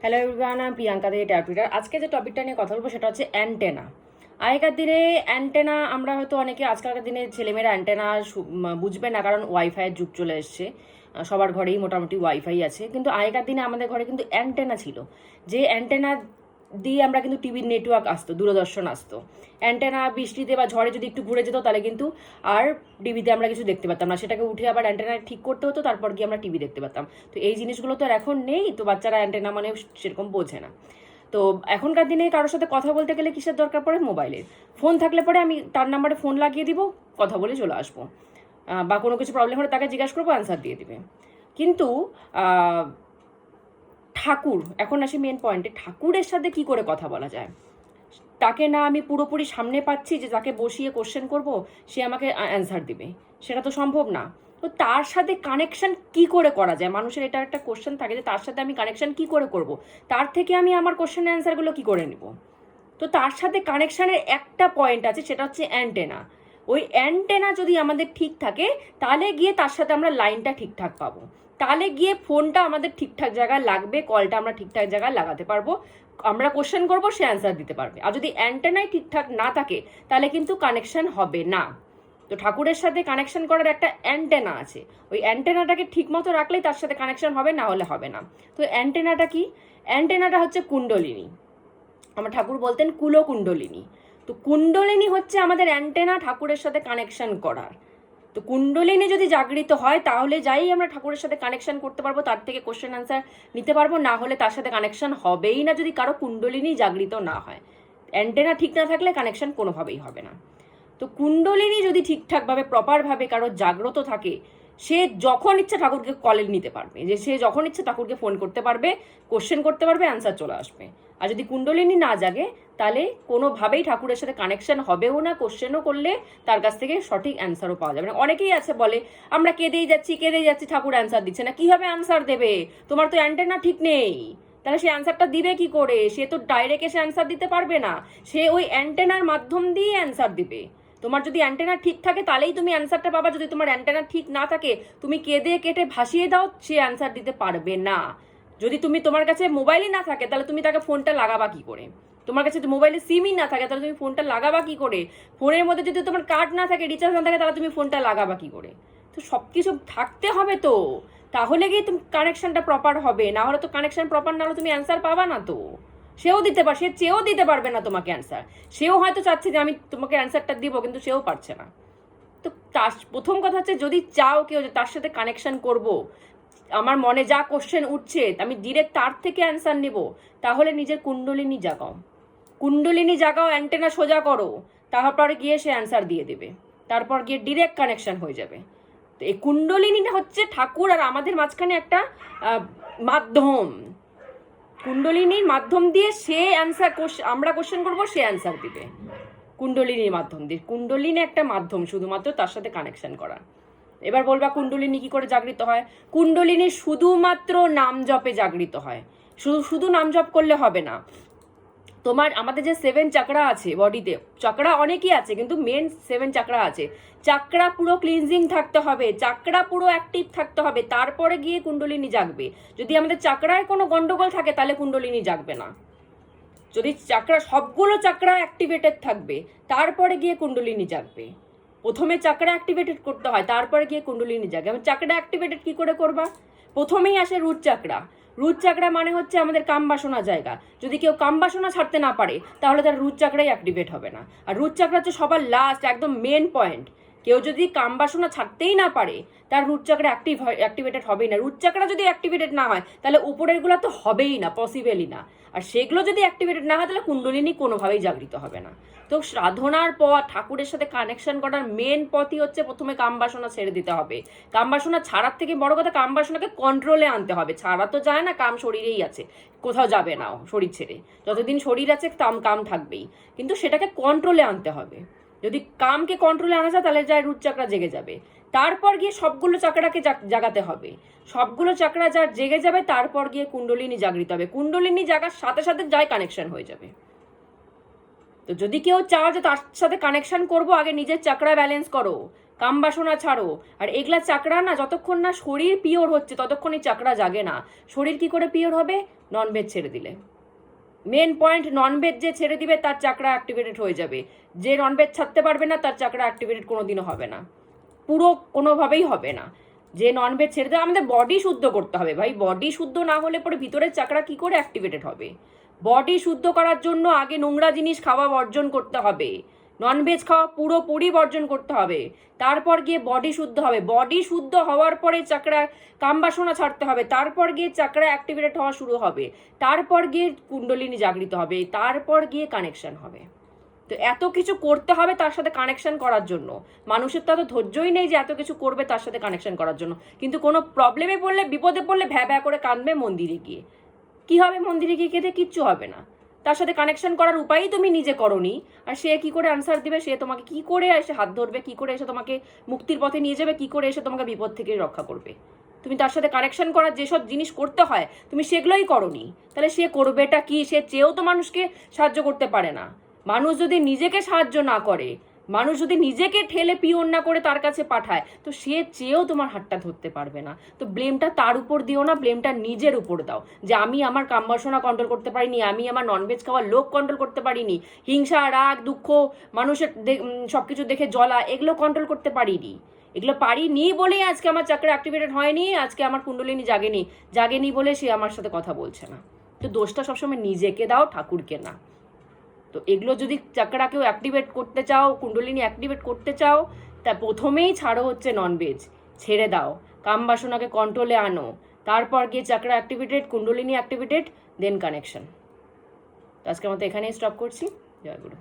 Hello everyone, আমি প্রিয়াঙ্কা দিয়ে ট্যাপিটার। আজকে যে টপিকটা নিয়ে কথা বলবো সেটা হচ্ছে অ্যান্টেনা। আগেকার দিনে অ্যান্টেনা আমরা হয়তো অনেকে, আজকালকার দিনে ছেলেমেয়েরা অ্যান্টেনা বুঝবে না, কারণ ওয়াইফাইয়ের যুগ চলে এসছে। সবার ঘরেই মোটামুটি ওয়াইফাই আছে, কিন্তু আগেকার দিনে আমাদের ঘরে কিন্তু অ্যান্টেনা ছিল। যে অ্যান্টেনা দিয়ে আমরা কিন্তু টিভির নেটওয়ার্ক আসতো, দূরদর্শন আসতো। অ্যান্টেনা বৃষ্টিতে বা ঝড়ে যদি একটু ঘুরে যেত তাহলে কিন্তু আর টিভিতে আমরা কিছু দেখতে পারতাম না, সেটাকে উঠে আবার অ্যান্টেনা ঠিক করতে হতো, তারপর গিয়ে আমরা টিভি দেখতে পারতাম। তো এই জিনিসগুলো তো আর এখন নেই, তো বাচ্চারা অ্যান্টেনা মানে সেরকম বোঝে না। তো এখনকার দিনে কারোর সাথে কথা বলতে গেলে কিসের দরকার পড়ে? মোবাইলের। ফোন থাকলে পরে আমি তার নাম্বারে ফোন লাগিয়ে দিব, কথা বলে চলে আসবো, বা কোনো কিছু প্রবলেম হলে তাকে জিজ্ঞাসা করবো, অ্যান্সার দিয়ে দিবে। কিন্তু ঠাকুর, এখন আসি মেন পয়েন্টে, ঠাকুরের সাথে কি করে কথা বলা যায়? তাকে না আমি পুরোপুরি সামনে পাচ্ছি যে তাকে বসিয়ে কোশ্চেন করব, সে আমাকে অ্যান্সার দিবে, সেটা তো সম্ভব না। তো তার সাথে কানেকশন কি করে করা যায়? মানুষের এটা একটা কোশ্চেন থাকে যে তার সাথে আমি কানেকশন কি করে করব, তার থেকে আমি আমার কোশ্চেন অ্যান্সারগুলো কি করে নেব। তো তার সাথে কানেকশানের একটা পয়েন্ট আছে, সেটা হচ্ছে অ্যান্টেনা। ওই অ্যান্টেনা যদি আমাদের ঠিক থাকে তাহলে গিয়ে তার সাথে আমরা লাইনটা ঠিকঠাক পাবো, তাহলে গিয়ে ফোনটা আমাদের ঠিকঠাক জায়গায় লাগবে, কলটা আমরা ঠিকঠাক জায়গায় লাগাতে পারবো, আমরা কোশ্চেন করবো, সে অ্যান্সার দিতে পারবে। আর যদি অ্যান্টেনাই ঠিকঠাক না থাকে তাহলে কিন্তু কানেকশন হবে না। তো ঠাকুরের সাথে কানেকশন করার একটা অ্যান্টেনা আছে, ওই অ্যান্টেনাটাকে ঠিক মতো রাখলেই তার সাথে কানেকশন হবে, না হলে হবে না। তো অ্যান্টেনাটা কি? অ্যান্টেনাটা হচ্ছে কুণ্ডলিনী। আমার ঠাকুর বলতেন কুলকুণ্ডলিনী। তো কুণ্ডলিনী হচ্ছে আমাদের অ্যান্টেনা ঠাকুরের সাথে কানেকশন করার। তো কুণ্ডলিনী যদি জাগৃত হয় তাহলে যাই আমরা ঠাকুরের সাথে কানেকশন করতে পারবো, তার থেকে কোশ্চেন অ্যান্সার নিতে পারবো, না হলে তার সাথে কানেকশন হবেই না যদি কারো কুণ্ডলিনী জাগৃত না হয়। অ্যান্টেনা ঠিক না থাকলে কানেকশন কোনোভাবেই হবে না। তো কুণ্ডলিনী যদি ঠিকঠাকভাবে প্রপারভাবে কারো জাগ্রত থাকে, সে যখন ইচ্ছা ঠাকুরকে কলে নিতে পারবে, যে সে যখন ইচ্ছা ঠাকুরকে ফোন করতে পারবে, কোশ্চেন করতে পারবে, অ্যান্সার চলে আসবে। আর যদি কুণ্ডলিনী না জাগে তাহলে কোনোভাবেই ঠাকুরের সাথে কানেকশন হবেও না, কোশ্চেনও করলে তার কাছ থেকে সঠিক অ্যান্সারও পাওয়া যাবে না। অনেকেই আছে বলে আমরা কেঁদেই যাচ্ছি ঠাকুর অ্যান্সার দিচ্ছে না। কিভাবে অ্যান্সার দেবে? তোমার তো অ্যান্টেনা ঠিক নেই। তাহলে সে অ্যান্সারটা দিবে কি করে? সে তো ডাইরেক্ট এসে অ্যান্সার দিতে পারবে না, সে ওই অ্যান্টেনার মাধ্যম দিয়ে অ্যান্সার দিবে। তোমার যদি অ্যান্টেনা ঠিক থাকে তাহলেই তুমি অ্যান্সারটা পাবা, যদি তোমার অ্যান্টেনা ঠিক না থাকে তুমি কেঁদে কেটে ভাসিয়ে দাও, সে অ্যান্সার দিতে পারবে না। যদি তোমার কাছে মোবাইলই না থাকে তাহলে তুমি তাকে ফোনটা লাগাবা কি করে? তোমার কাছে মোবাইলে সিমই না থাকে তাহলে তুমি ফোনটা লাগাবা কি করে? ফোনের মধ্যে যদি তোমার কার্ড না থাকে, রিচার্জ না থাকে, তাহলে তুমি ফোনটা লাগাবা কি করে? তো সব কিছু থাকতে হবে তো, তাহলে গিয়ে তুমি কানেকশনটা প্রপার হবে, না হলে তো কানেকশন প্রপার না হলে তুমি অ্যান্সার পাবা না। তো সেও দিতে পারে, সে চেয়েও দিতে পারবে না তোমাকে অ্যান্সার। সেও হয়তো চাচ্ছে যে আমি তোমাকে অ্যান্সারটা দিব, কিন্তু সেও পারছে না। তো তার প্রথম কথা হচ্ছে, যদি চাও কেউ যে তার সাথে কানেকশন করব, আমার মনে যা কোশ্চেন উঠছে আমি ডিরেক্ট তার থেকে অ্যান্সার নিব, তাহলে নিজের কুণ্ডলিনী জাগাও। কুণ্ডলিনী জাগাও, অ্যান্টেনা সোজা করো, তারপরে গিয়ে সে অ্যান্সার দিয়ে দেবে, তারপর গিয়ে ডিরেক্ট কানেকশন হয়ে যাবে। তো এই কুণ্ডলিনীটা হচ্ছে ঠাকুর আর আমাদের মাঝখানে একটা মাধ্যম। কুণ্ডলিনীর মাধ্যম দিয়ে সে অ্যান্সার, আমরা কোশ্চেন করবো, সে অ্যান্সার দিবে কুণ্ডলিনীর মাধ্যম দিয়ে। কুণ্ডলিনী একটা মাধ্যম শুধুমাত্র তার সাথে কানেকশন করা। এবার বলবা কুণ্ডলিনী কি করে জাগৃত হয়? কুণ্ডলিনী শুধুমাত্র নাম জপে জাগৃত হয়। শুধু নাম জপ করলে হবে না। আমাদের যে 7 চাকরা আছে বডিতে, চাকরা অনেকই আছে কিন্তু মেন 7 চাকরা আছে, চাকরা পুরো ক্লিনজিং থাকতে হবে, চাকরা পুরো অ্যাক্টিভ থাকতে হবে, তারপরে গিয়ে কুণ্ডলিনী জাগবে। যদি আমাদের চাকরায় কোনো গন্ডগোল থাকে তাহলে কুণ্ডলিনী জাগবে না। যদি সবগুলো চাকরা অ্যাক্টিভেটেড থাকবে তারপরে গিয়ে কুণ্ডলিনী জাগবে। প্রথমে চাকরা অ্যাক্টিভেটেড করতে হয়, তারপরে গিয়ে কুণ্ডলিনী জাগে। আমি চাকরা অ্যাক্টিভেটেড কি করে করবা? প্রথমেই আসে রুট চাকরা। রুট চাকরা মানে হচ্ছে আমাদের কাম বাসনা জায়গা। যদি কেউ কাম বাসনা ছাড়তে না পারে তাহলে তার রুট চাকরাই অ্যাক্টিভেট হবে না। আর রুট চাকরা হচ্ছে সবার লাস্ট, একদম মেন পয়েন্ট। কেউ যদি কাম বাসনা ছাড়তেই না পারে তার রুট চাকরা অ্যাক্টিভেটেড হবেই না। রুট চাকরা যদি অ্যাক্টিভেটেড না হয় তাহলে উপরের গুলো তো হবেই না, পসিবলই না। আর সেগুলো যদি অ্যাক্টিভেটেড না হয় তাহলে কুণ্ডলিনী কোনোভাবেই জাগৃত হবে না। তো সাধনার পর ঠাকুরের সাথে কানেকশন করার মেন পথই হচ্ছে প্রথমে কামবাসনা ছেড়ে দিতে হবে। কামবাসনা ছাড়ার থেকে বড় কথা, কামবাসনাকে কন্ট্রোলে আনতে হবে। ছাড়া তো যায় না, কাম শরীরেই আছে, কোথাও যাবে না শরীর ছেড়ে। যতদিন শরীর আছে কাম থাকবেই, কিন্তু সেটাকে কন্ট্রোলে আনতে হবে। যদি কামকে কন্ট্রোলে আনা যায় তাহলে যায় রুট চাকরা জেগে যাবে, তারপর গিয়ে সবগুলো চাকরাকে জাগাতে হবে। সবগুলো চাকরা যা জেগে যাবে তারপর গিয়ে কুণ্ডলিনী জাগৃত হবে। কুণ্ডলিনী জাগার সাথে সাথে যায় কানেকশন হয়ে যাবে। তো যদি কেউ চাও যে তার সাথে কানেকশন করবো, আগে নিজের চাকরা ব্যালেন্স করো। কাম বাসনা ছাড়ো। আর এগুলা চাকরা না, যতক্ষণ না শরীর পিওর হচ্ছে ততক্ষণ এই চাকরা জাগে না। শরীর কি করে পিওর হবে? ননভেজ ছেড়ে দিলে। মেন পয়েন্ট, ননভেজ যে ছেড়ে দিবে তার চাকরা অ্যাক্টিভেটেড হয়ে যাবে। যে ননভেজ ছাড়তে পারবে না তার চাকরা অ্যাক্টিভেটেড কোনোদিনও হবে না, পুরো কোনোভাবেই হবে না। যে ননভেজ ছেড়ে দেবে, আমাদের বডি শুদ্ধ করতে হবে ভাই। বডি শুদ্ধ না হলে পরে ভিতরের চাকরা কি করে অ্যাক্টিভেটেড হবে? বডি শুদ্ধ করার জন্য আগে নোংরা জিনিস খাওয়া বর্জন করতে হবে, ননভেজ খাওয়া পুরোপুরি বর্জন করতে হবে, তারপর গিয়ে বডি শুদ্ধ হবে। বডি শুদ্ধ হওয়ার পরে চাকরা কামবাসনা ছাড়তে হবে, তারপর গিয়ে চাকরা অ্যাক্টিভেটেড হওয়া শুরু হবে, তারপর গিয়ে কুণ্ডলিনী জাগৃত হবে, তারপর গিয়ে কানেকশন হবে। তো এত কিছু করতে হবে তার সাথে কানেকশন করার জন্য। মানুষের তো এত ধৈর্যই নেই যে এত কিছু করবে তার সাথে কানেকশন করার জন্য। কিন্তু কোনো প্রবলেমে পড়লে, বিপদে পড়লে ভ্যা ভ্যা করে কাঁদবে মন্দিরে গিয়ে। কি হবে মন্দিরে গিয়ে কেঁদে? কিচ্ছু হবে না। তার সাথে কানেকশন করার উপায়ই তুমি নিজে করনি। আর সে কি করে আনসার দিবে? সে তোমাকে কি করে এসে হাত ধরবে? কি করে এসে তোমাকে মুক্তির পথে নিয়ে যাবে? কি করে এসে তোমাকে বিপদ থেকে রক্ষা করবে? তুমি তার সাথে কানেকশন করার যেসব জিনিস করতে হয় তুমি সেগুলোই করনি। তাহলে সে করবেটা কি? সে চেয়েও তো মানুষকে সাহায্য করতে পারে না। মানুষ যদি নিজেকে সাহায্য না করে, মানুষ যদি নিজেকে ঠেলে পিওর না করে তার কাছে পাঠায়, তো সে চেয়েও তোমার হাতটা ধরতে পারবে না। তো ব্লেমটা তার উপর দিও না, ব্লেমটা নিজের উপর দাও। যে আমি আমার কামবাসনা কন্ট্রোল করতে পারিনি, আমি আমার ননভেজ খাওয়ার লোভ কন্ট্রোল করতে পারিনি, হিংসা, রাগ, দুঃখ, মানুষের সবকিছু দেখে জ্বলা, এগুলো কন্ট্রোল করতে পারিনি। এগুলো পারিনি বলেই আজকে আমার চাকরি অ্যাক্টিভেটেড হয়নি, আজকে আমার কুণ্ডলিনী জাগেনি বলে সে আমার সাথে কথা বলছে না। তো দোষটা সবসময় নিজেকে দাও, ঠাকুরকে না। তো এগুলো যদি চাকরাকেও অ্যাক্টিভেট করতে চাও, কুণ্ডলিনী অ্যাক্টিভেট করতে চাও, তা প্রথমেই ছাড়ো হচ্ছে ননভেজ, ছেড়ে দাও, কাম বাসনাকে কন্ট্রোলে আনো, তারপর গিয়ে চাকরা অ্যাক্টিভেটেড, কুণ্ডলিনী অ্যাক্টিভেটেড, দেন কানেকশন। তো আজকে মতো এখানেই স্টপ করছি। জয় গুরু।